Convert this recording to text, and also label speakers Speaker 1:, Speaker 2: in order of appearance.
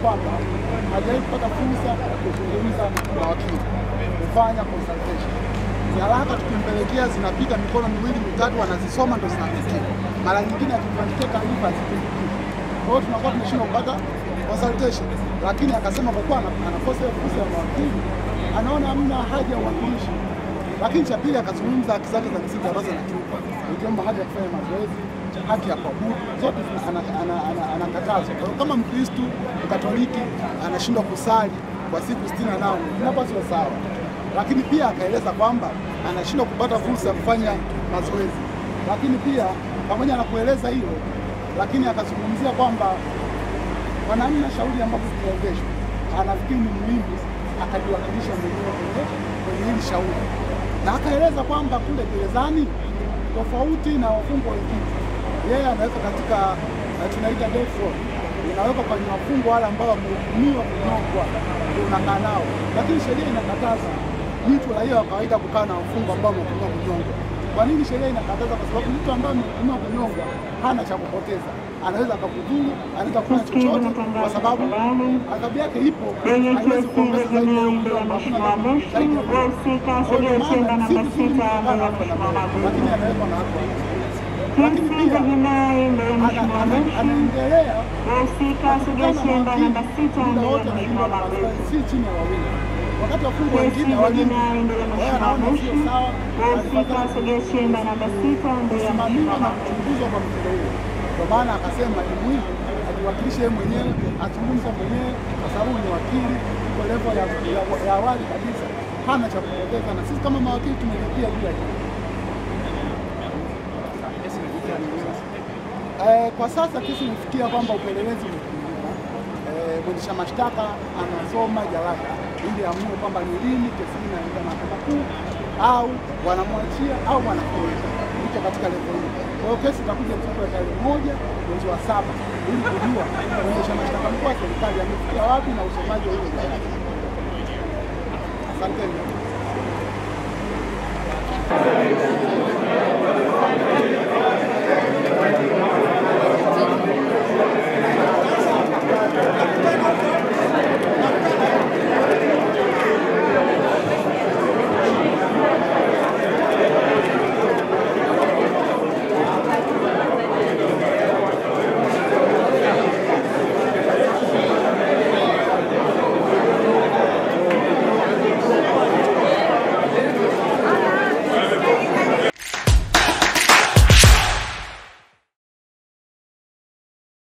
Speaker 1: kwamba hajawahi kupata fursa ya kuzungumza na wakili, kufanya consultation. Nyaraka tukimpelekea zinapita mikono miwili mitatu, anazisoma ndo zinafikia. Mara nyingine akituandikia taarifa zipitikie. Kwa hiyo tunakuwa tumeshindwa kupata consultation, lakini akasema kwa kuwa anakosa fursa ya wakili, anaona hamna haja ya uwakilishi. Lakini cha pili akazungumza haki zake za msingi ambazo anakiuka, ikiwemo haki ya kufanya mazoezi, haki ya kuabudu, zote anakatazwa. Kwa hiyo kama Mkristo Mkatoliki anashindwa kusali kwa siku 68, inakuwa sio sawa. Lakini pia akaeleza kwamba anashindwa kupata fursa ya kufanya mazoezi. Lakini pia pamoja na kueleza hilo, lakini akazungumzia kwamba kwa namna shauri ambapo zinaendeshwa, anafikiri ni muhimu akajiwakilisha mwenyewe kwenye hili shauri. Na akaeleza kwamba kule gerezani tofauti na wafungwa wengine, yeye anaweka katika tunaita death row, inaweka kwenye wafungwa wale ambao wamehukumiwa kunyongwa, ndio unakaa nao. Lakini sheria inakataza mtu raia wa kawaida kukaa na wafungwa ambao wamehukumiwa kunyongwa. Kwa nini sheria inakataza? Kwa sababu mtu ambaye amehukumiwa kunyongwa hana cha kupoteza, anaweza akakudhuru, anaweza kufanya chochote, kwa sababu adhabu yake ipo, haiwezi kuongeza zaidi ya lakini anawekwa na hapo. Lakini pia anaendelea si chini ya wawili, wakati wafungwa wengine wanaona sio sawa kusimamiwa na kuchunguzwa kwa mtindo huo. Kwa maana akasema ni muhimu ajiwakilishe yeye mwenyewe, azungumze mwenyewe, kwa sababu ni wakili, kwa level ya awali kabisa, hana cha kupoteza, na sisi kama mawakili tumelipia juu ya hilo. Kwa sasa kesi imefikia kwamba upelelezi umekamilika. Mwendesha mashtaka anasoma jalada ili amue kwamba ni lini kesi hii inaenda Mahakama Kuu au wanamwachia au wanafuta. Hicho katika level hiyo. Kwa hiyo kesi itakuja siku ya tarehe 1 mwezi wa 7 ili kujua mwendesha mashtaka mkuu wa serikali amefikia wapi na usomaji wa hiyo jalada. Asante.